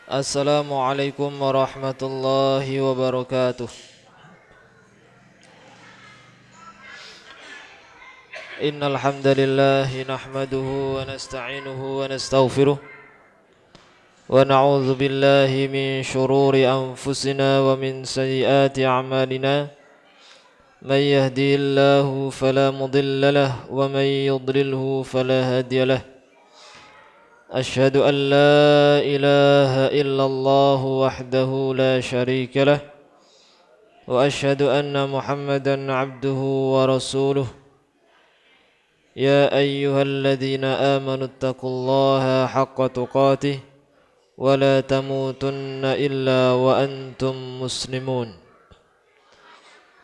Assalamualaikum warahmatullahi wabarakatuh. Innal hamdalillah nahmaduhu wa nasta'inuhu wa nastaghfiruh wa na'udzu billahi min shururi anfusina wa min sayyiati a'malina. May yahdihillahu fala mudilla lahu wa may yudlilhu fala hadiya lahu. أشهد أن لا إله إلا الله وحده لا شريك له وأشهد أن محمدا عبده ورسوله يا أيها الذين آمنوا اتقوا الله حق تقاته ولا تموتن إلا وأنتم مسلمون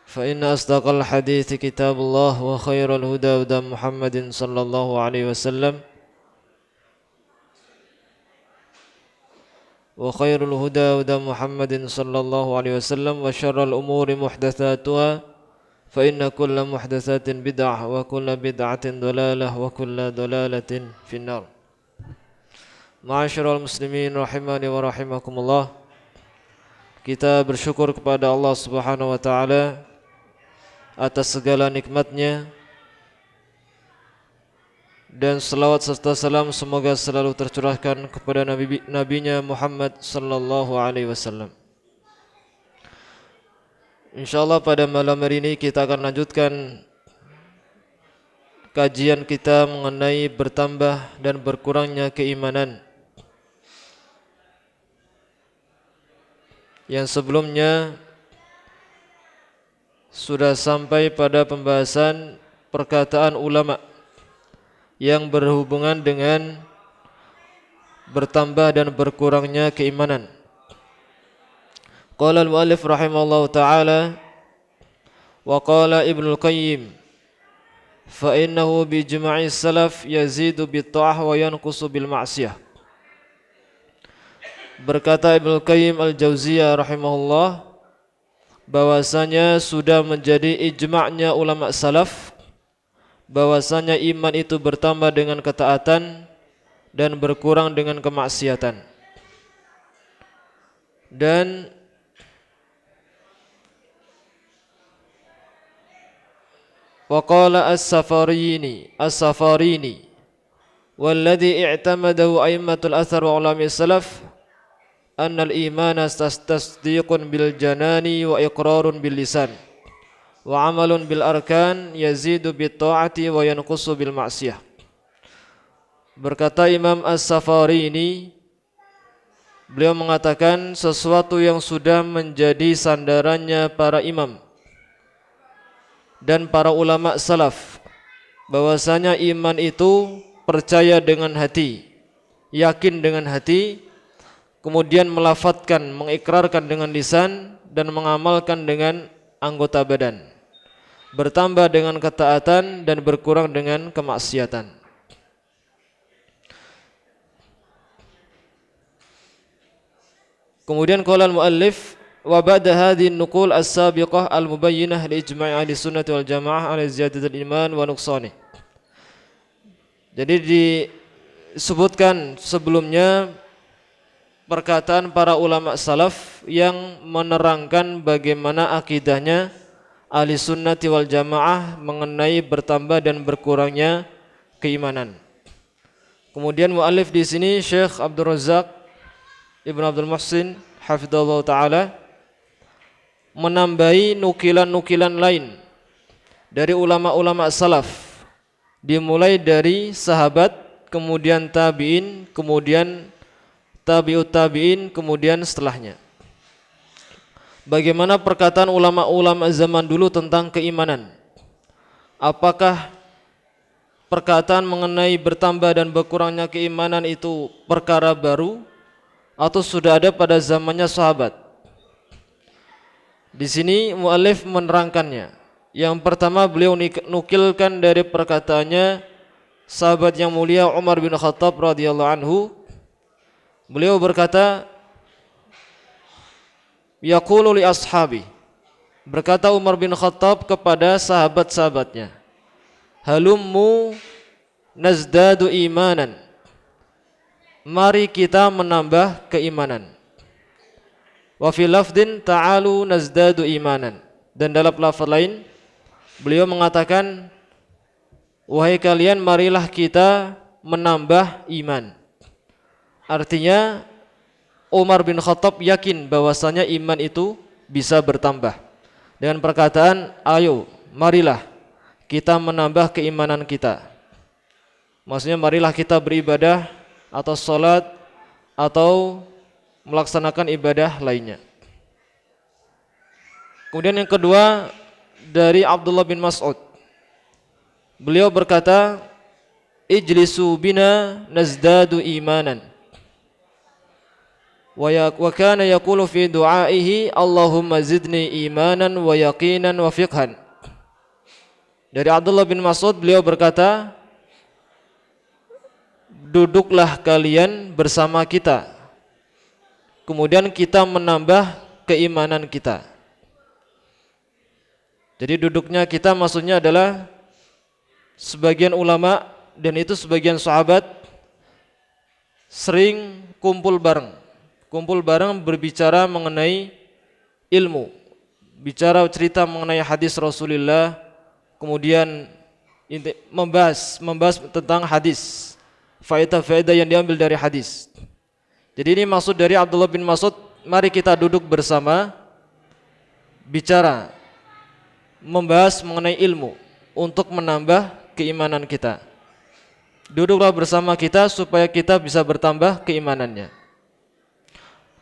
فإن أصدق الحديث كتاب الله وخير الهدى هدى محمد صلى الله عليه وسلم وخير الهدى هدى محمد صلى الله عليه وسلم وشر الأمور محدثاتها فإن كل محدثات بدعة وكل بدعة ضلالة وكل ضلالة في النار. Ma'asyiral muslimin rahimani wa rahimakumullah. Kita bersyukur kepada Allah Subhanahu wa taala atas segala nikmatnya, dan selawat serta salam semoga selalu tercurahkan kepada Nabi-Nya Muhammad sallallahu alaihi wasallam. Insyaallah pada malam hari ini kita akan lanjutkan kajian kita mengenai bertambah dan berkurangnya keimanan. Yang sebelumnya sudah sampai pada pembahasan perkataan ulama yang berhubungan dengan bertambah dan berkurangnya keimanan. Qala al-muallif rahimahullahu ta'ala wa qala Ibnul Qayyim fa innahu bi ijma'i salaf yazidu bit-ta'ah wa yanqusu bil ma'siyah. Berkata Ibnul Qayyim al-Jauziyah rahimahullah bahwasanya sudah menjadi ijma'nya ulama salaf bahwasanya iman itu bertambah dengan ketaatan dan berkurang dengan kemaksiatan. Dan waqala as-Safarini walladhi i'tamadahu a'immatul athar wa ulama salaf anna al-imana tasdiqun bil janani wa iqrarun bil lisan wa amalun bil arkan yazidu bit ta'ati wa yanqusu bil ma'siyah. Berkata Imam As-Safarini, beliau mengatakan sesuatu yang sudah menjadi sandarannya para imam dan para ulama salaf, bahwasanya iman itu percaya dengan hati, yakin dengan hati, kemudian melafadzkan, mengikrarkan dengan lisan, dan mengamalkan dengan anggota badan. Bertambah dengan ketaatan dan berkurang dengan kemaksiatan. Kemudian qala al-muallif wa ba'da hadhihi an-nuqul as-sabiqah al-mubayyinah li ijma'i ahli sunnah wal jamaah ala ziyadatil iman wa nuqsanih. Jadi disebutkan sebelumnya perkataan para ulama salaf yang menerangkan bagaimana akidahnya ahli sunnati wal jamaah mengenai bertambah dan berkurangnya keimanan. Kemudian muallif di sini Syekh Abdul Razak Ibn Abdul Muhsin hafizallahu taala menambahi nukilan-nukilan lain dari ulama-ulama salaf, dimulai dari sahabat, kemudian tabi'in, kemudian tabi'ut tabi'in, kemudian setelahnya. Bagaimana perkataan ulama-ulama zaman dulu tentang keimanan? Apakah perkataan mengenai bertambah dan berkurangnya keimanan itu perkara baru atau sudah ada pada zamannya sahabat? Di sini muallif menerangkannya. Yang pertama beliau nukilkan dari perkataannya sahabat yang mulia Umar bin Khattab radhiyallahu anhu. Beliau berkata, yaqulu li ashabi, berkata Umar bin Khattab kepada sahabat-sahabatnya, halummu nazdadu imanan, mari kita menambah keimanan. Wa fi lafdin ta'alu nazdadu imanan. Dan dalam lafaz lain beliau mengatakan, wahai kalian, marilah kita menambah iman. Artinya Umar bin Khattab yakin bahwasanya iman itu bisa bertambah dengan perkataan, ayo marilah kita menambah keimanan kita. Maksudnya marilah kita beribadah atau sholat atau melaksanakan ibadah lainnya. Kemudian yang kedua dari Abdullah bin Mas'ud, beliau berkata, ijlisu bina nazdadu imanan. Wa kana yaqulu fi du'aihi Allahumma zidni imanan wa yaqinan wa fiqhan. Dari Abdullah bin Mas'ud beliau berkata, duduklah kalian bersama kita, kemudian kita menambah keimanan kita. Jadi duduknya kita maksudnya adalah sebagian ulama dan itu sebagian sahabat sering kumpul bareng berbicara mengenai ilmu, bicara cerita mengenai hadis Rasulullah, kemudian membahas tentang hadis, faedah-faedah yang diambil dari hadis. Jadi ini maksud dari Abdullah bin Mas'ud, mari kita duduk bersama, bicara, membahas mengenai ilmu untuk menambah keimanan kita. Duduklah bersama kita supaya kita bisa bertambah keimanannya.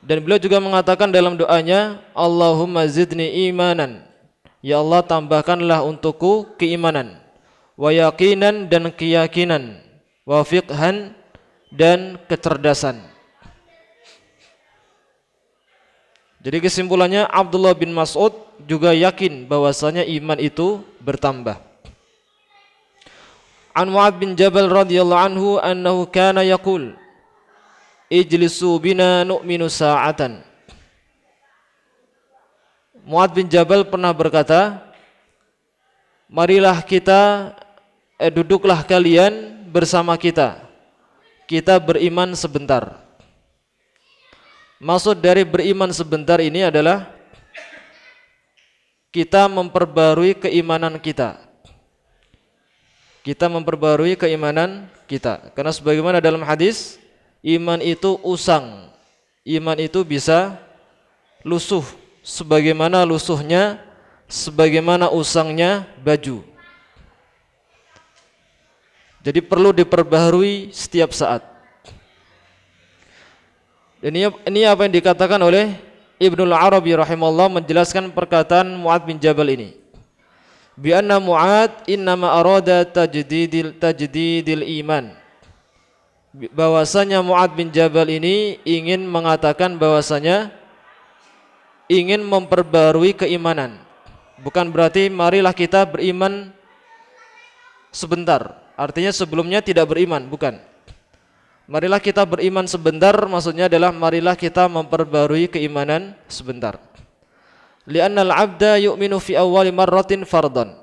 Dan beliau juga mengatakan dalam doanya, Allahumma zidni imanan, ya Allah tambahkanlah untukku keimanan, wa yaqinan dan keyakinan, wa fiqhan dan kecerdasan. Jadi kesimpulannya Abdullah bin Mas'ud juga yakin bahwasanya iman itu bertambah. An Mu'adz bin Jabal radhiyallahu anhu annahu kana yaqul, ijlisu bina nu'minu sa'atan. Mu'adz bin Jabal pernah berkata, marilah kita duduklah kalian bersama kita beriman sebentar. Maksud dari beriman sebentar ini adalah kita memperbarui keimanan kita. Kita memperbarui keimanan kita. Karena sebagaimana dalam hadis, iman itu usang. Iman itu bisa lusuh. Sebagaimana lusuhnya, sebagaimana usangnya baju. Jadi perlu diperbaharui setiap saat. Ini apa yang dikatakan oleh Ibnul Arabi rahimahullah menjelaskan perkataan Mu'adz bin Jabal ini. Bi anna Mu'adz innama arada tajdidil iman. Bahwasanya Mu'adz bin Jabal ini ingin mengatakan bahwasanya ingin memperbarui keimanan. Bukan berarti marilah kita beriman sebentar. Artinya sebelumnya tidak beriman, bukan. Marilah kita beriman sebentar, maksudnya adalah marilah kita memperbarui keimanan sebentar. Li'annal 'abda yu'minu fi awwali marratin fardhan.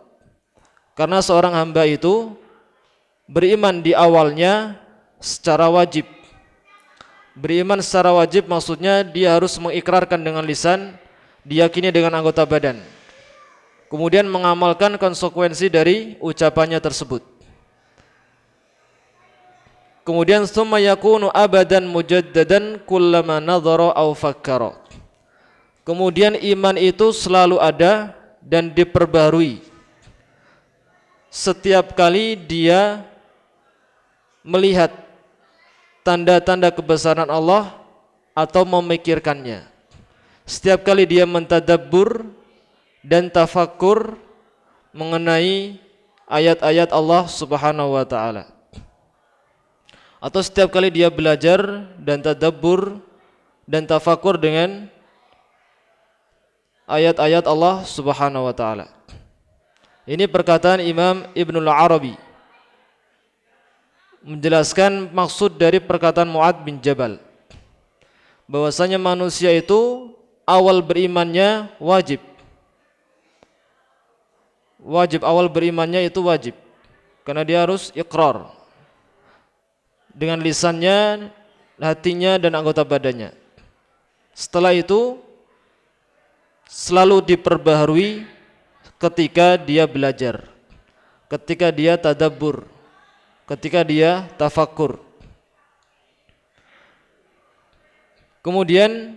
Karena seorang hamba itu beriman di awalnya secara wajib. Beriman secara wajib maksudnya dia harus mengikrarkan dengan lisan, diyakini dengan anggota badan. Kemudian mengamalkan konsekuensi dari ucapannya tersebut. Kemudian summa yakunu abadan mujaddadan kullama nadhara aw fakkara. Kemudian iman itu selalu ada dan diperbarui setiap kali dia melihat tanda-tanda kebesaran Allah atau memikirkannya. Setiap kali dia mentadabbur dan tafakkur mengenai ayat-ayat Allah Subhanahu wa taala. Atau setiap kali dia belajar dan tadabbur dan tafakur dengan ayat-ayat Allah Subhanahu wa taala. Ini perkataan Imam Ibnul Arabi menjelaskan maksud dari perkataan Mu'adz bin Jabal. Bahwasanya manusia itu awal berimannya wajib. Awal berimannya itu wajib. Karena dia harus iqrar dengan lisannya, hatinya dan anggota badannya. Setelah itu selalu diperbaharui ketika dia belajar, ketika dia tadabbur, ketika dia tafakkur. Kemudian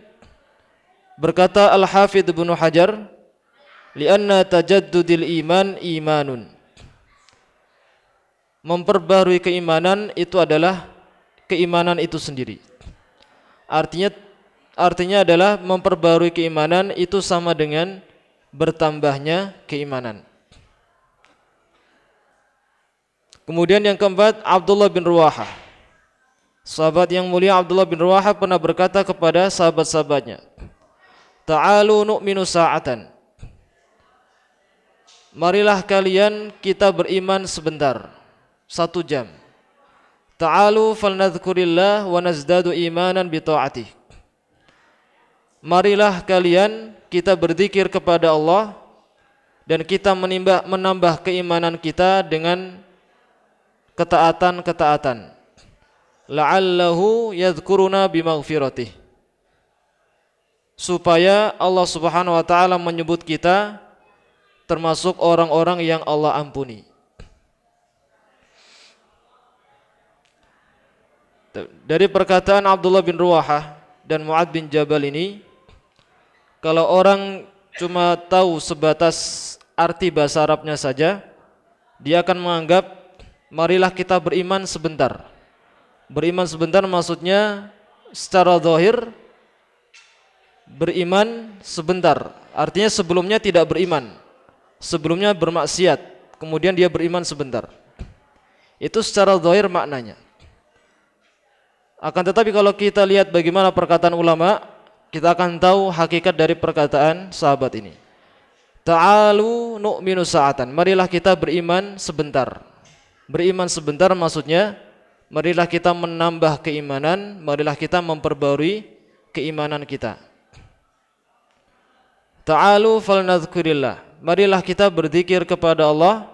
berkata Al-Hafidz Ibnu Hajar, li'anna tajaddudil iman imanun. Memperbarui keimanan itu adalah keimanan itu sendiri. Artinya adalah memperbarui keimanan itu sama dengan bertambahnya keimanan. Kemudian yang keempat, Abdullah bin Ruwahah. Sahabat yang mulia Abdullah bin Ruwahah pernah berkata kepada sahabat-sahabatnya, ta'alu nu'minu sa'atan. Marilah kalian kita beriman sebentar, 1 jam. Ta'alu falnadhkurillah wa nazdadu imanan bi ta'atih. Marilah kalian kita berzikir kepada Allah dan kita menambah keimanan kita dengan ketaatan-ketaatan. La'allahu yadhkuruna bimaghfiratih. Supaya Allah Subhanahu wa taala menyebut kita termasuk orang-orang yang Allah ampuni. Dari perkataan Abdullah bin Ruwahah dan Mu'adz bin Jabal ini, kalau orang cuma tahu sebatas arti bahasa Arabnya saja, dia akan menganggap marilah kita beriman sebentar. Beriman sebentar maksudnya secara zahir beriman sebentar. Artinya sebelumnya tidak beriman, sebelumnya bermaksiat, kemudian dia beriman sebentar. Itu secara zahir maknanya. Akan tetapi kalau kita lihat bagaimana perkataan ulama, kita akan tahu hakikat dari perkataan sahabat ini. Ta'alu nu'minu sa'atan. Marilah kita beriman sebentar. Beriman sebentar maksudnya marilah kita menambah keimanan, marilah kita memperbarui keimanan kita. Ta'alu falnadhkurillah. Marilah kita berzikir kepada Allah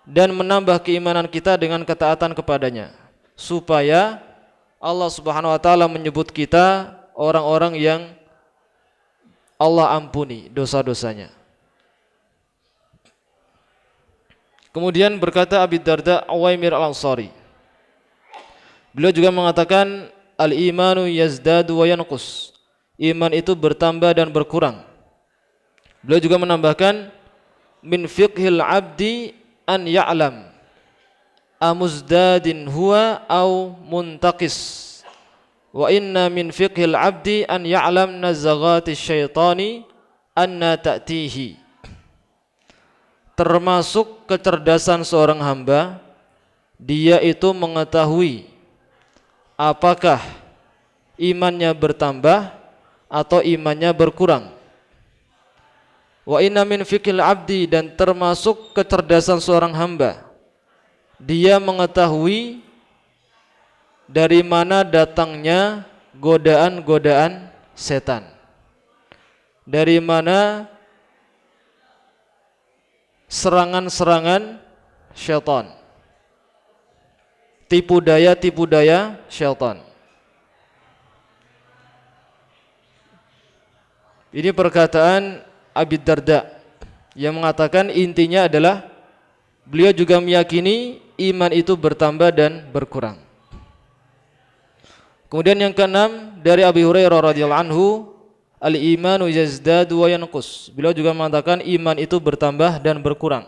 dan menambah keimanan kita dengan ketaatan kepadanya, supaya Allah Subhanahu wa taala menyebut kita orang-orang yang Allah ampuni dosa-dosanya. Kemudian berkata Abi Darda Uwaimir Al-Ansari, beliau juga mengatakan al-imanu yazdadu wa yanqus. Iman itu bertambah dan berkurang. Beliau juga menambahkan min fiqhil abdi an ya'lam amuzdadin huwa au muntaqis. Wa inna min fiqhil abdi an ya'lam nazaghatis syaitani anna ta'tihi. Termasuk kecerdasan seorang hamba, dia itu mengetahui apakah imannya bertambah atau imannya berkurang. Wa inna min fiqhil abdi, dan termasuk kecerdasan seorang hamba, dia mengetahui dari mana datangnya godaan-godaan setan, dari mana serangan-serangan syaitan, tipu daya syaitan. Ini perkataan Abi Darda yang mengatakan intinya adalah beliau juga meyakini iman itu bertambah dan berkurang. Kemudian yang keenam dari Abi Hurairah radhiyallahu anhu, al-imanu yazdadu wa yanqus. Beliau juga mengatakan iman itu bertambah dan berkurang.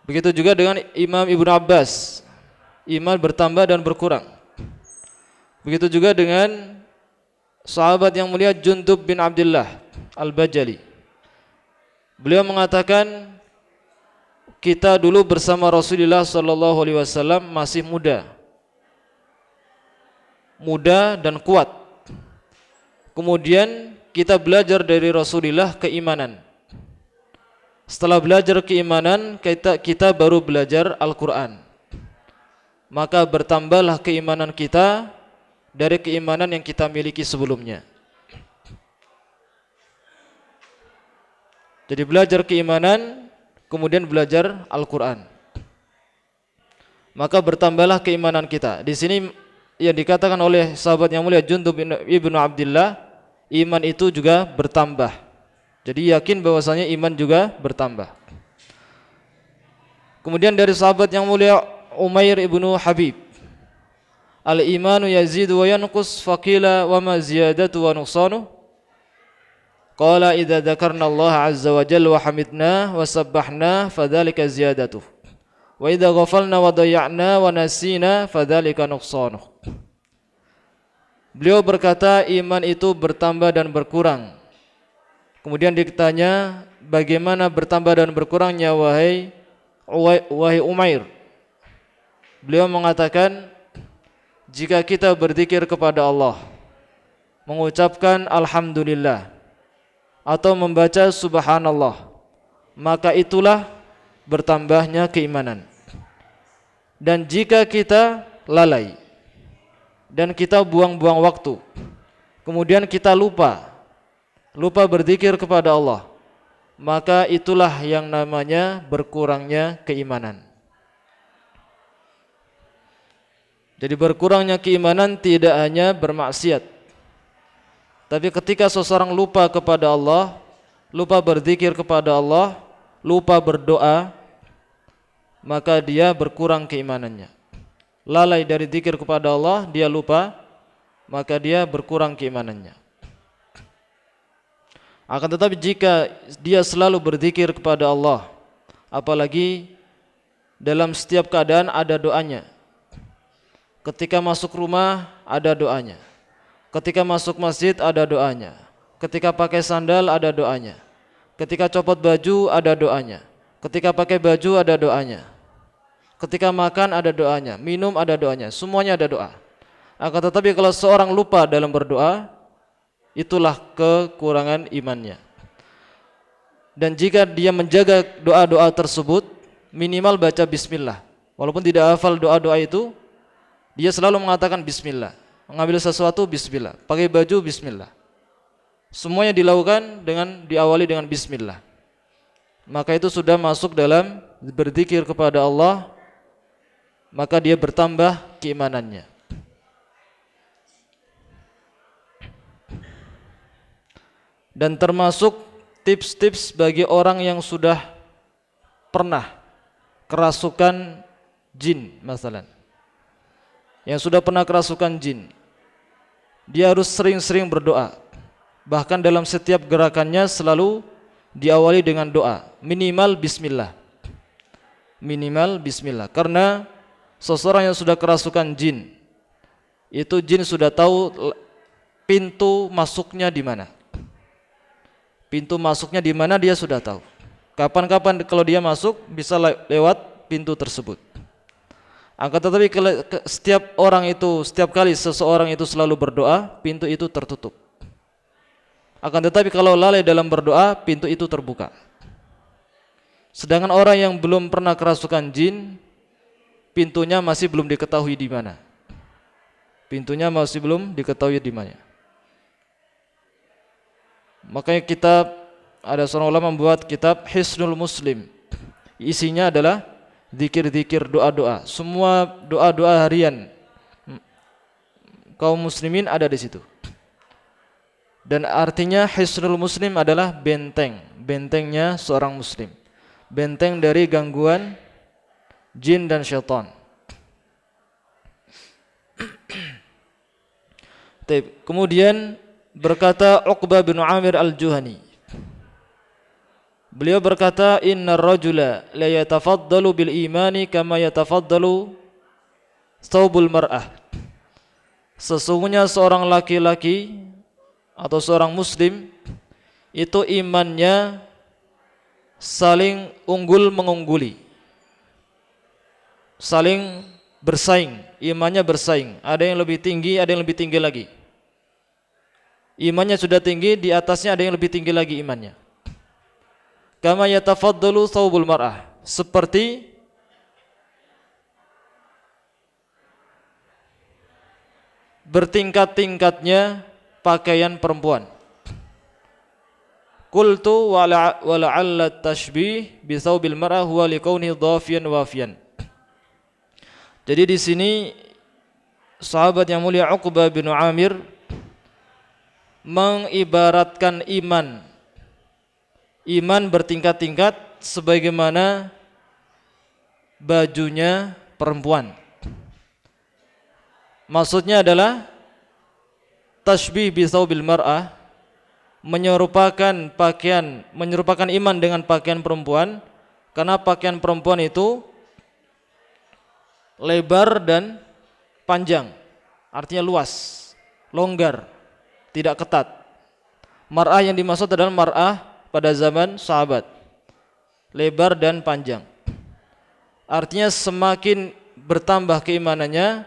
Begitu juga dengan Imam Ibnu Abbas, iman bertambah dan berkurang. Begitu juga dengan sahabat yang mulia Jundub bin Abdullah Al-Bajali. Beliau mengatakan kita dulu bersama Rasulullah sallallahu alaihi wasallam masih muda dan kuat. Kemudian kita belajar dari Rasulullah keimanan. Setelah belajar keimanan, kita baru belajar Al-Quran. Maka bertambahlah keimanan kita dari keimanan yang kita miliki sebelumnya. Jadi belajar keimanan, kemudian belajar Al-Quran, maka bertambahlah keimanan kita. Di sini yang dikatakan oleh sahabat yang mulia Jundub ibnu Abdullah, iman itu juga bertambah. Jadi yakin bahwasanya iman juga bertambah. Kemudian dari sahabat yang mulia Umair ibnu Habib, al-imanu yazidu wa yanqus, faqila wa ma ziyadatu wa nuqsanu, qala idza dzakarna Allah azza wa jalla wa hamidna wa sabbahna fadzalika ziyadatuh, wa idza ghafalna wa dayya'na wa nasina fadzalika nuqsanuh. Beliau berkata iman itu bertambah dan berkurang. Kemudian ditanya, bagaimana bertambah dan berkurangnya wahai Umair? Beliau mengatakan, jika kita berzikir kepada Allah, mengucapkan alhamdulillah atau membaca subhanallah, maka itulah bertambahnya keimanan. Dan jika kita lalai dan kita buang-buang waktu, kemudian kita lupa berzikir kepada Allah, maka itulah yang namanya berkurangnya keimanan. Jadi berkurangnya keimanan tidak hanya bermaksiat, tapi ketika seseorang lupa kepada Allah, lupa berzikir kepada Allah, lupa berdoa, maka dia berkurang keimanannya. Lalai dari zikir kepada Allah, dia lupa, maka dia berkurang keimanannya. Akan tetapi jika dia selalu berzikir kepada Allah, apalagi dalam setiap keadaan ada doanya. Ketika masuk rumah ada doanya, ketika masuk masjid ada doanya, ketika pakai sandal ada doanya, ketika copot baju ada doanya, ketika pakai baju ada doanya, ketika makan ada doanya, minum ada doanya, semuanya ada doa. Akan tetapi kalau seorang lupa dalam berdoa, itulah kekurangan imannya. Dan jika dia menjaga doa-doa tersebut, minimal baca bismillah. Walaupun tidak hafal doa-doa itu, dia selalu mengatakan bismillah. Mengambil sesuatu bismillah, pakai baju bismillah. Semuanya dilakukan diawali dengan bismillah. Maka itu sudah masuk dalam berzikir kepada Allah, maka dia bertambah keimanannya. Dan termasuk tips-tips bagi orang yang sudah pernah kerasukan jin, masalan, yang sudah pernah kerasukan jin, dia harus sering-sering berdoa. Bahkan dalam setiap gerakannya selalu diawali dengan doa, minimal bismillah. Minimal bismillah. Karena seseorang yang sudah kerasukan jin, itu jin sudah tahu pintu masuknya di mana. Pintu masuknya di mana dia sudah tahu. Kapan-kapan kalau dia masuk bisa lewat pintu tersebut. Akan tetapi setiap kali seseorang itu selalu berdoa, pintu itu tertutup. Akan tetapi kalau lalai dalam berdoa, pintu itu terbuka. Sedangkan orang yang belum pernah kerasukan jin, pintunya masih belum diketahui di mana. Pintunya masih belum diketahui di mana. Makanya ada seorang ulama membuat kitab Hisnul Muslim. Isinya adalah zikir-zikir, doa-doa. Semua doa-doa harian kaum muslimin ada di situ. Dan artinya Hisnul Muslim adalah bentengnya seorang muslim. Benteng dari gangguan jin dan syaitan. Kemudian berkata Uqbah bin Amir al-Juhani, beliau berkata, innar rajula la yatafaddalu bil imani kama yatafaddalu thawbul mar'ah. Sesungguhnya seorang laki-laki atau seorang muslim itu imannya saling unggul mengungguli, saling bersaing, imannya bersaing. Ada yang lebih tinggi, ada yang lebih tinggi lagi. Imannya sudah tinggi, di atasnya ada yang lebih tinggi lagi imannya. Kama yatafaddalu thawbul mar'ah, seperti bertingkat-tingkatnya pakaian perempuan. Qultu wa la'alla tashbih bi thawbil mar'ah huwa liqaunihi dhafiyan wafiyan. Jadi di sini sahabat yang mulia Uqbah bin Amir mengibaratkan iman. Iman bertingkat-tingkat sebagaimana bajunya perempuan. Maksudnya adalah tashbih bi thawbil mar'ah, menyerupakan iman dengan pakaian perempuan, karena pakaian perempuan itu lebar dan panjang, artinya luas, longgar, tidak ketat. Mar'ah yang dimaksud adalah mar'ah pada zaman sahabat, lebar dan panjang. Artinya semakin bertambah keimanannya,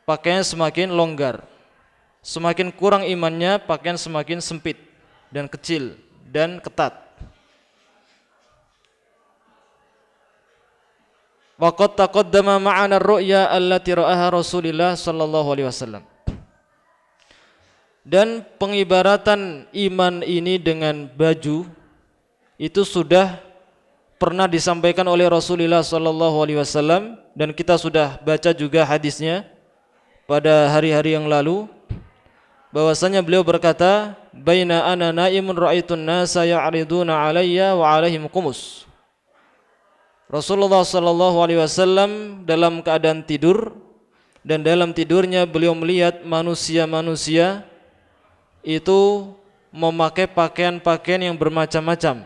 pakaian semakin longgar. Semakin kurang imannya, pakaian semakin sempit dan kecil dan ketat. Waqad taqaddama ma'ana ar-ru'ya allati ra'aha Rasulullah sallallahu alaihi wasallam. Dan pengibaratan iman ini dengan baju itu sudah pernah disampaikan oleh Rasulullah sallallahu alaihi wasallam, dan kita sudah baca juga hadisnya pada hari-hari yang lalu, bahwasanya beliau berkata, baina ana naimun ra'aitun nasa ya'riduna 'alayya wa 'alaihim qumus. Rasulullah sallallahu alaihi wasallam dalam keadaan tidur, dan dalam tidurnya beliau melihat manusia-manusia itu memakai pakaian-pakaian yang bermacam-macam.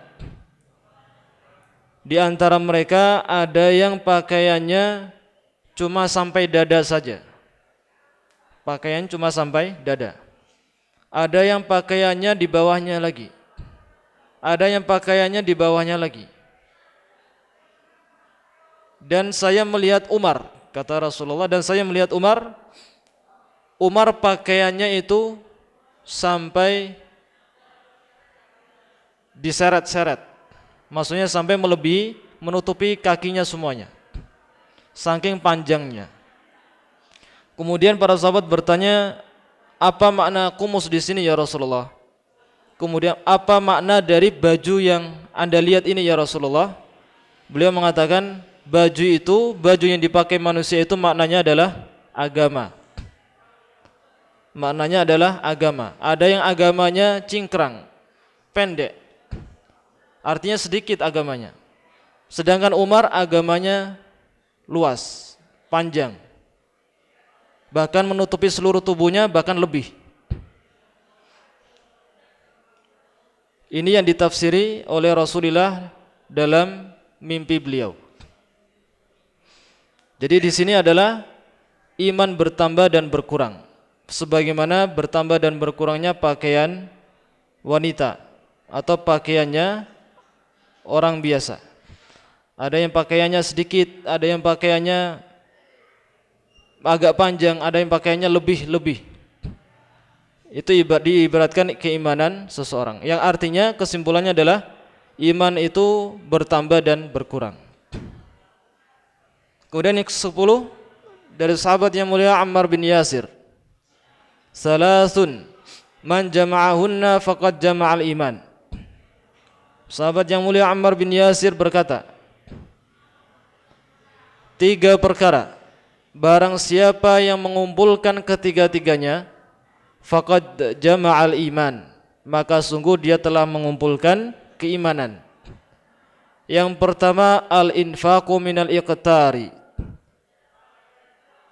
Di antara mereka ada yang pakaiannya cuma sampai dada saja. Pakaian cuma sampai dada. Ada yang pakaiannya di bawahnya lagi. Ada yang pakaiannya di bawahnya lagi. Dan saya melihat Umar, kata Rasulullah, dan saya melihat Umar pakaiannya itu sampai diseret-seret. Maksudnya sampai melebihi, menutupi kakinya semuanya, saking panjangnya. Kemudian para sahabat bertanya, apa makna kumus di sini ya Rasulullah? Kemudian apa makna dari baju yang Anda lihat ini ya Rasulullah? Beliau mengatakan, baju yang dipakai manusia itu maknanya adalah agama. Maknanya adalah agama. Ada yang agamanya cingkrang, pendek, artinya sedikit agamanya. Sedangkan Umar agamanya luas, panjang, bahkan menutupi seluruh tubuhnya, bahkan lebih. Ini yang ditafsiri oleh Rasulullah dalam mimpi beliau. Jadi di sini adalah iman bertambah dan berkurang, sebagaimana bertambah dan berkurangnya pakaian wanita atau pakaiannya orang biasa. Ada yang pakaiannya sedikit, ada yang pakaiannya agak panjang, ada yang pakaiannya lebih. Itu diibaratkan keimanan seseorang, yang artinya kesimpulannya adalah iman itu bertambah dan berkurang. Kemudian yang ke-10 dari sahabat yang mulia Ammar bin Yasir, salasun man jama'ahunna faqad jama'al iman. Sahabat yang mulia Ammar bin Yasir berkata, 3 perkara, barang siapa yang mengumpulkan ketiga-tiganya, faqad jama'al iman, maka sungguh dia telah mengumpulkan keimanan. Yang pertama, al-infaqu minal iqtari,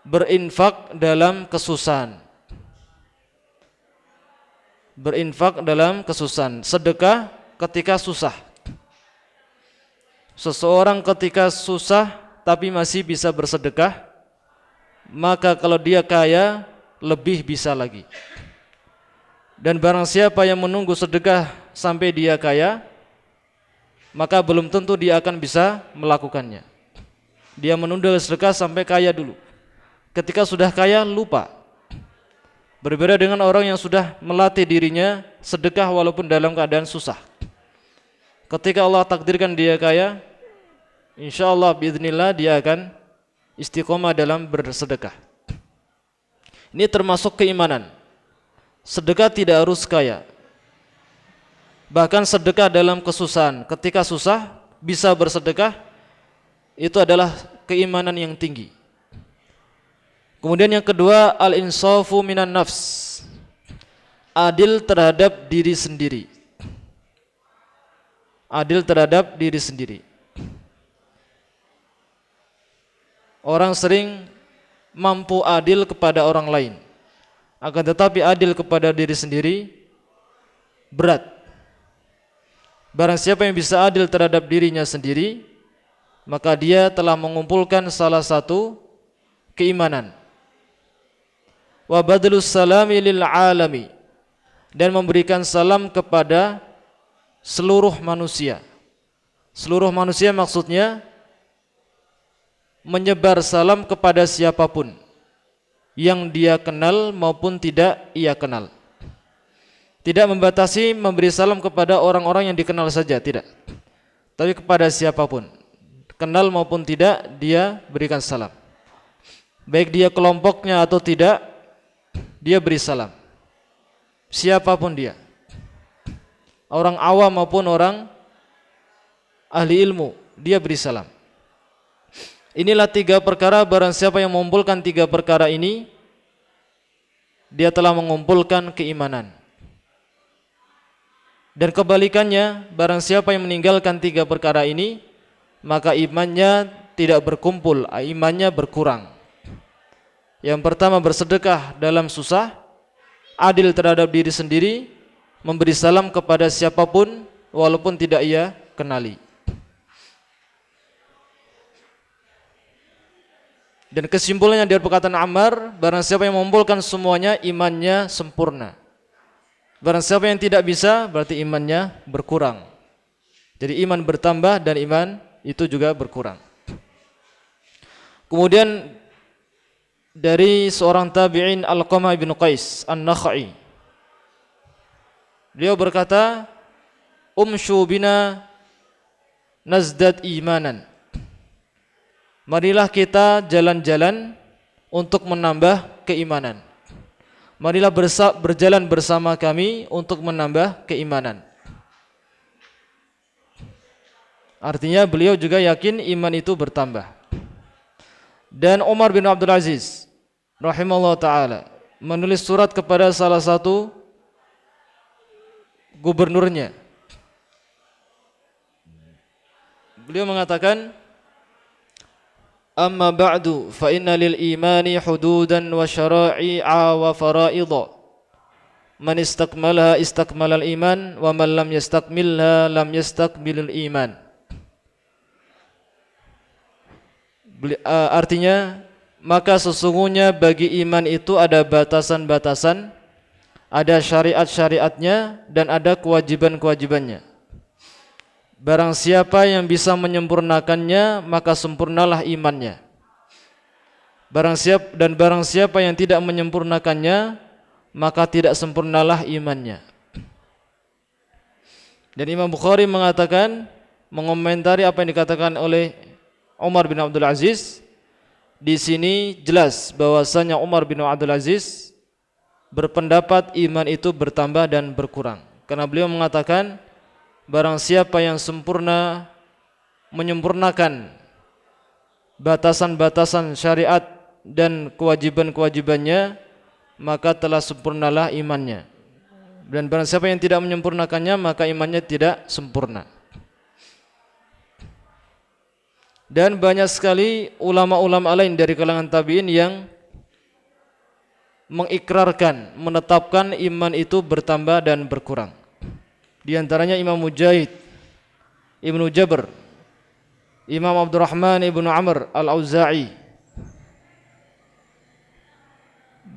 berinfak dalam kesusahan. Berinfak dalam kesusahan, sedekah ketika susah. Seseorang ketika susah tapi masih bisa bersedekah, maka kalau dia kaya lebih bisa lagi. Dan barang siapa yang menunggu sedekah sampai dia kaya, maka belum tentu dia akan bisa melakukannya. Dia menunda sedekah sampai kaya dulu. Ketika sudah kaya lupa. Berbeda dengan orang yang sudah melatih dirinya sedekah walaupun dalam keadaan susah. Ketika Allah takdirkan dia kaya, insyaallah biiznillah dia akan istiqomah dalam bersedekah. Ini termasuk keimanan. Sedekah tidak harus kaya. Bahkan sedekah dalam kesusahan, ketika susah bisa bersedekah, itu adalah keimanan yang tinggi. Kemudian yang kedua, al-insafu minan nafs, adil terhadap diri sendiri. Adil terhadap diri sendiri. Orang sering mampu adil kepada orang lain, akan tetapi adil kepada diri sendiri berat. Barang siapa yang bisa adil terhadap dirinya sendiri, maka dia telah mengumpulkan salah satu keimanan. Wa badlus salami lil alami, dan memberikan salam kepada seluruh manusia. Seluruh manusia maksudnya menyebar salam kepada siapapun yang dia kenal maupun tidak ia kenal. Tidak membatasi memberi salam kepada orang-orang yang dikenal saja, tidak. Tapi kepada siapapun, kenal maupun tidak, dia berikan salam. Baik dia kelompoknya atau tidak, dia beri salam. Siapapun dia, orang awam maupun orang ahli ilmu, dia beri salam. Inilah 3 perkara, barang siapa yang mengumpulkan 3 perkara ini, dia telah mengumpulkan keimanan. Dan kebalikannya, barang siapa yang meninggalkan 3 perkara ini, maka imannya tidak berkumpul, imannya berkurang. Yang pertama, bersedekah dalam susah, adil terhadap diri sendiri, memberi salam kepada siapapun walaupun tidak ia kenali. Dan kesimpulannya dari perkataan Ammar, barang siapa yang mengumpulkan semuanya, imannya sempurna. Barang siapa yang tidak bisa, berarti imannya berkurang. Jadi iman bertambah dan iman itu juga berkurang. Kemudian dari seorang tabi'in Alqamah bin Qais An-Nakhai, beliau berkata, umshu bina nazdad imanan. Marilah kita jalan-jalan untuk menambah keimanan. Marilah berjalan bersama kami untuk menambah keimanan. Artinya beliau juga yakin iman itu bertambah. Dan Umar bin Abdul Aziz rahimahullah ta'ala menulis surat kepada salah satu gubernurnya. Beliau mengatakan, amma ba'du fa inna lil imani hududan wa syara'i'a wa fara'idha, man istakmalaha istakmalal iman wa man lam yastakmilha lam yastakmilul iman. Artinya, maka sesungguhnya bagi iman itu ada batasan-batasan, ada syariat-syariatnya, dan ada kewajiban-kewajibannya. Barang siapa yang bisa menyempurnakannya, maka sempurnalah imannya. Barang siapa yang tidak menyempurnakannya, maka tidak sempurnalah imannya. Dan Imam Bukhari mengatakan, mengomentari apa yang dikatakan oleh Umar bin Abdul Aziz, di sini jelas bahwasanya Umar bin Abdul Aziz berpendapat iman itu bertambah dan berkurang. Karena beliau mengatakan, barang siapa yang sempurna menyempurnakan batasan-batasan syariat dan kewajiban-kewajibannya, maka telah sempurnalah imannya. Dan barang siapa yang tidak menyempurnakannya, maka imannya tidak sempurna. Dan banyak sekali ulama-ulama lain dari kalangan tabi'in yang mengikrarkan, menetapkan iman itu bertambah dan berkurang. Di antaranya Imam Mujahid Ibnu Jabr, Imam Abdurrahman Ibnu Amr Al-Auza'i.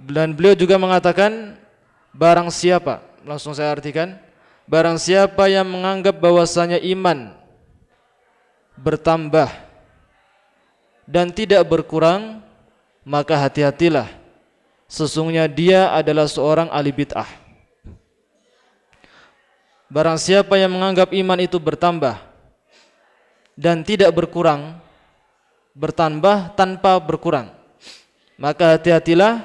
Dan beliau juga mengatakan, barang siapa, langsung saya artikan, barang siapa yang menganggap bahwasanya iman bertambah dan tidak berkurang, maka hati-hatilah, sesungguhnya dia adalah seorang ahli bid'ah. Barang siapa yang menganggap iman itu bertambah dan tidak berkurang, bertambah tanpa berkurang, maka hati-hatilah,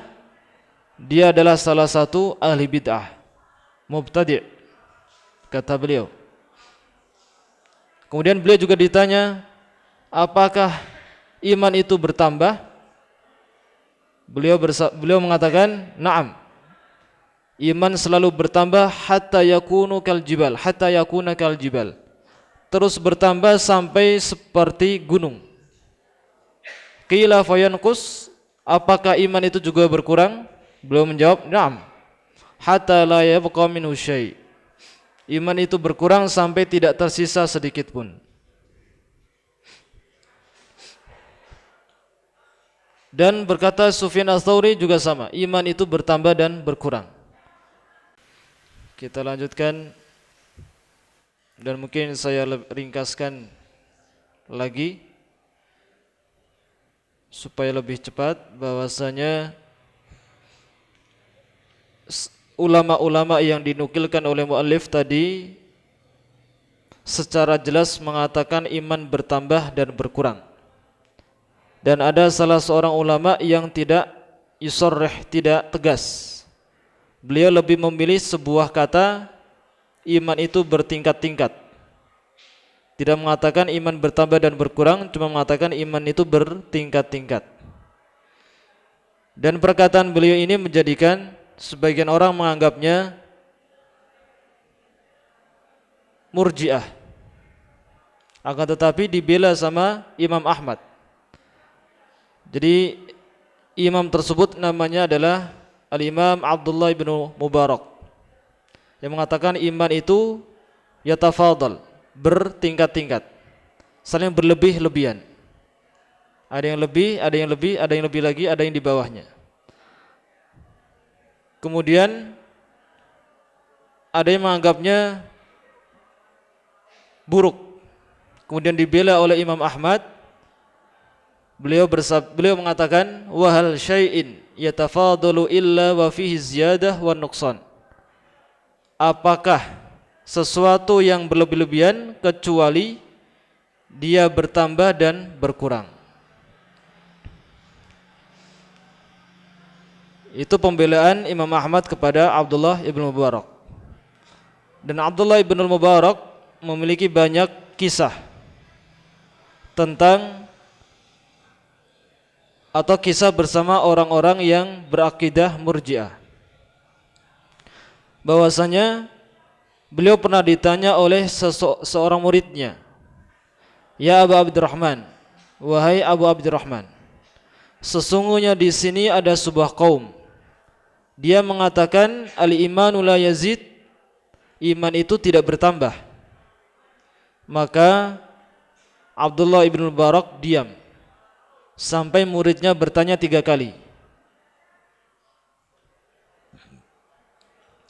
dia adalah salah satu ahli bid'ah, mubtadi', kata beliau. Kemudian beliau juga ditanya, apakah iman itu bertambah? Beliau mengatakan, na'am, Iman selalu bertambah hatta yakunu kal jibal, hatta yakuna kal jibal. Terus bertambah sampai seperti gunung. Qila fayanqus, apakah iman itu juga berkurang? Beliau menjawab, "Na'am. Hatta la yabqa minhu syai'." Iman itu berkurang sampai tidak tersisa sedikit pun. Dan berkata Sufyan Ats-Tsauri juga sama, iman itu bertambah dan berkurang. Kita lanjutkan dan mungkin saya ringkaskan lagi supaya lebih cepat, bahwasanya ulama-ulama yang dinukilkan oleh muallif tadi secara jelas mengatakan iman bertambah dan berkurang. Dan ada salah seorang ulama yang tidak yusarrih, tidak tegas. Beliau lebih memilih sebuah kata, iman itu bertingkat-tingkat. Tidak mengatakan iman bertambah dan berkurang, cuma mengatakan iman itu bertingkat-tingkat. Dan perkataan beliau ini menjadikan sebagian orang menganggapnya murji'ah. Akan tetapi dibela sama Imam Ahmad. Jadi imam tersebut namanya adalah Al-Imam Abdullah bin Mubarak, yang mengatakan iman itu yatafadal, bertingkat-tingkat, saling berlebih-lebihan. Ada yang lebih, ada yang lebih, ada yang lebih lagi, ada yang di bawahnya. Kemudian ada yang menganggapnya buruk. Kemudian dibela oleh Imam Ahmad. Beliau mengatakan, wa hal syai'in yatafadalu illa wa fihi ziyadah wa nuqsan. Apakah sesuatu yang berlebih-lebihan kecuali dia bertambah dan berkurang? Itu pembelaan Imam Ahmad kepada Abdullah ibn Mubarak. Dan Abdullah ibn Mubarak memiliki banyak kisah tentang atau kisah bersama orang-orang yang berakidah murji'ah. Bahwasanya beliau pernah ditanya oleh seorang muridnya, "Ya Abu Abdurrahman, wahai Abu Abdurrahman, sesungguhnya di sini ada sebuah kaum. Dia mengatakan al-imanu la yazid, iman itu tidak bertambah." Maka Abdullah ibn Mubarak diam sampai muridnya bertanya 3 kali.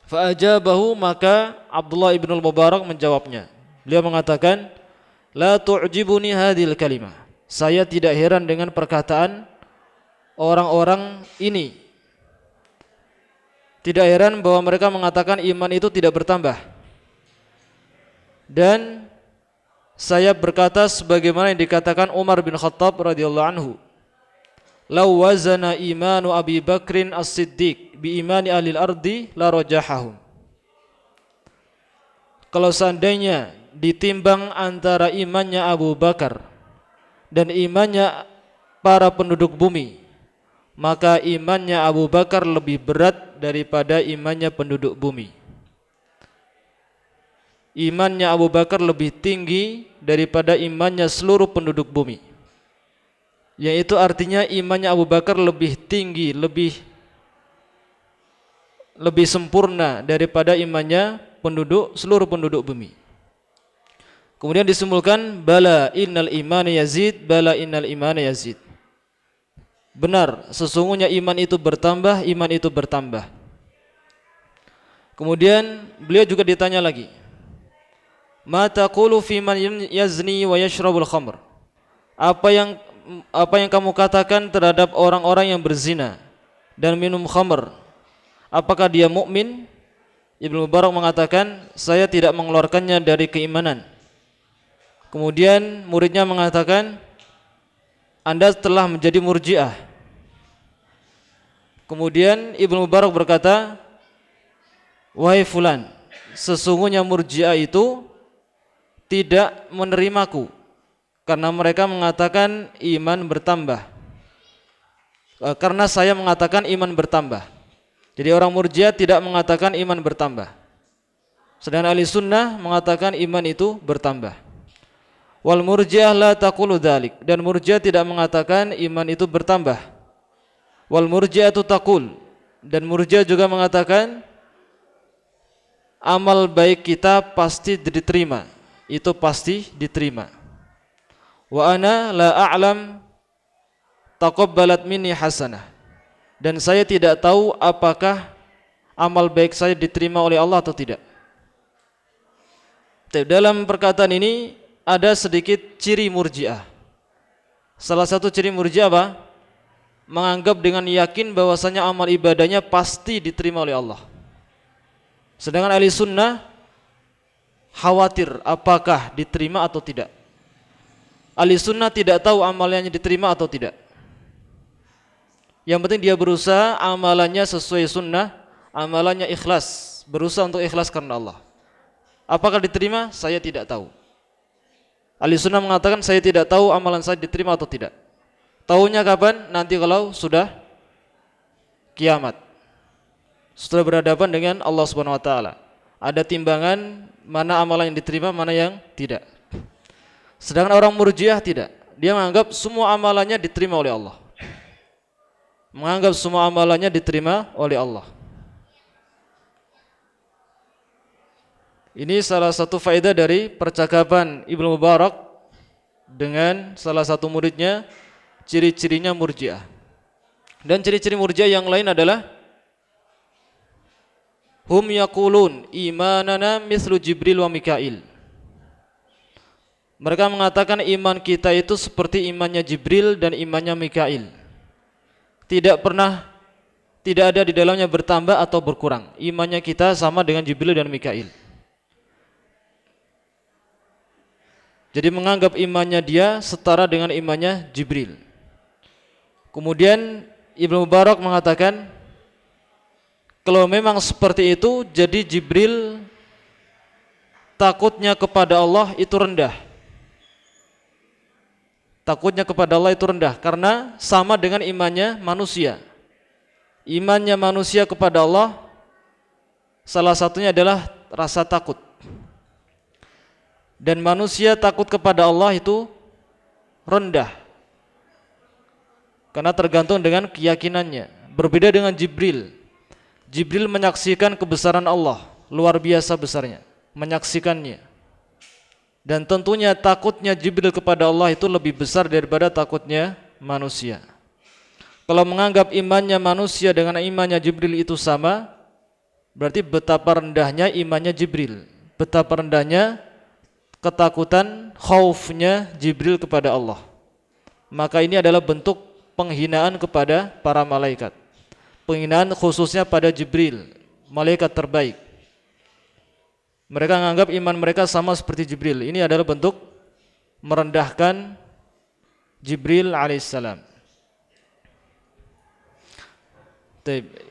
Fa'ajabahu, maka Abdullah ibn Mubarak menjawabnya. Beliau mengatakan, "La tu'jibuni hadhil kalimah." Saya tidak heran dengan perkataan orang-orang ini. Tidak heran bahwa mereka mengatakan iman itu tidak bertambah. Dan saya berkata sebagaimana yang dikatakan Umar bin Khattab radhiyallahu anhu, "Law wazana imanu Abi Bakrin As-Siddiq bi imani ahli al-ardi la rajahahum." Kalau seandainya ditimbang antara imannya Abu Bakar dan imannya para penduduk bumi, maka imannya Abu Bakar lebih berat daripada imannya penduduk bumi. Imannya Abu Bakar lebih tinggi daripada imannya seluruh penduduk bumi. Yaitu artinya imannya Abu Bakar lebih tinggi, lebih sempurna daripada imannya seluruh penduduk bumi. Kemudian disimpulkan, bala innal imana yazid, bala innal imana yazid. Benar, sesungguhnya iman itu bertambah, iman itu bertambah. Kemudian beliau juga ditanya lagi, "Ma taqulu fi man yazni wa yashrabul khamr?" Apa yang kamu katakan terhadap orang-orang yang berzina dan minum khamr? Apakah dia mukmin? Ibnu Mubarak mengatakan, "Saya tidak mengeluarkannya dari keimanan." Kemudian muridnya mengatakan, "Anda telah menjadi murji'ah." Kemudian Ibnu Mubarak berkata, "Wahai fulan, sesungguhnya murji'ah itu tidak menerimaku karena mereka mengatakan iman bertambah. Karena saya mengatakan iman bertambah. Jadi orang Murji'ah tidak mengatakan iman bertambah. Sedangkan ahli sunnah mengatakan iman itu bertambah. Wal Murji'ah la taqulu dzalik, dan Murji'ah tidak mengatakan iman itu bertambah. Wal Murji'atu taqul, dan Murji'ah juga mengatakan amal baik kita pasti diterima, itu pasti diterima. Wa ana la a'lam taqabbalat minni hasanah, dan saya tidak tahu apakah amal baik saya diterima oleh Allah atau tidak. Dalam perkataan ini ada sedikit ciri Murji'ah. Salah satu ciri Murji'ah apa? Menganggap dengan yakin bahwasanya amal ibadahnya pasti diterima oleh Allah. Sedangkan ahli sunnah khawatir apakah diterima atau tidak. Ahli sunnah tidak tahu amalannya diterima atau tidak. Yang penting dia berusaha amalannya sesuai sunnah, amalannya ikhlas, berusaha untuk ikhlas karena Allah. Apakah diterima? Saya tidak tahu. Ahli sunnah mengatakan saya tidak tahu amalan saya diterima atau tidak. Tahunya kapan? Nanti kalau sudah kiamat, sudah berhadapan dengan Allah Subhanahu wa taala. Ada timbangan mana amalan yang diterima, mana yang tidak. Sedangkan orang Murji'ah tidak. Dia menganggap semua amalannya diterima oleh Allah. Menganggap semua amalannya diterima oleh Allah. Ini salah satu faedah dari percakapan Ibnu Mubarak dengan salah satu muridnya, ciri-cirinya Murji'ah. Dan ciri-ciri Murji'ah yang lain adalah hum yaqulun imanana mislu Jibril wa Mikail. Mereka mengatakan iman kita itu seperti imannya Jibril dan imannya Mikail. Tidak ada di dalamnya bertambah atau berkurang. Imannya kita sama dengan Jibril dan Mikail. Jadi menganggap imannya dia setara dengan imannya Jibril. Kemudian Ibnu Mubarak mengatakan, kalau memang seperti itu, jadi Jibril takutnya kepada Allah itu rendah. Takutnya kepada Allah itu rendah karena sama dengan imannya manusia. Imannya manusia kepada Allah salah satunya adalah rasa takut. Dan manusia takut kepada Allah itu rendah karena tergantung dengan keyakinannya. Berbeda dengan Jibril. Jibril menyaksikan kebesaran Allah, luar biasa besarnya, menyaksikannya. Dan tentunya takutnya Jibril kepada Allah itu lebih besar daripada takutnya manusia. Kalau menganggap imannya manusia dengan imannya Jibril itu sama, berarti betapa rendahnya imannya Jibril, betapa rendahnya ketakutan, khaufnya Jibril kepada Allah. Maka ini adalah bentuk penghinaan kepada para malaikat. Penghinaan khususnya pada Jibril, malaikat terbaik. Mereka menganggap iman mereka sama seperti Jibril. Ini adalah bentuk merendahkan Jibril alaihissalam.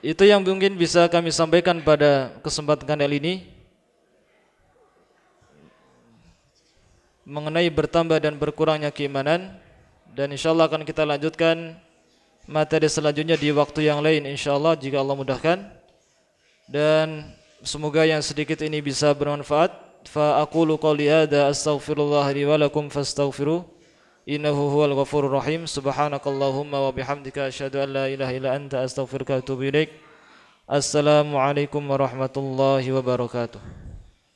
Itu yang mungkin bisa kami sampaikan pada kesempatan kali ini mengenai bertambah dan berkurangnya keimanan, dan insyaallah akan kita lanjutkan materi selanjutnya di waktu yang lain insyaallah jika Allah mudahkan. Dan semoga yang sedikit ini bisa bermanfaat. Fa aqulu qouli hadza astaghfirullah li wa lakum fastaghfiruh innahu huwal ghafurur rahim. Subhanakallahumma wa bihamdika asyhadu an la ilaha illa anta astaghfiruka wa atubu ilaik. Assalamualaikum warahmatullahi wabarakatuh.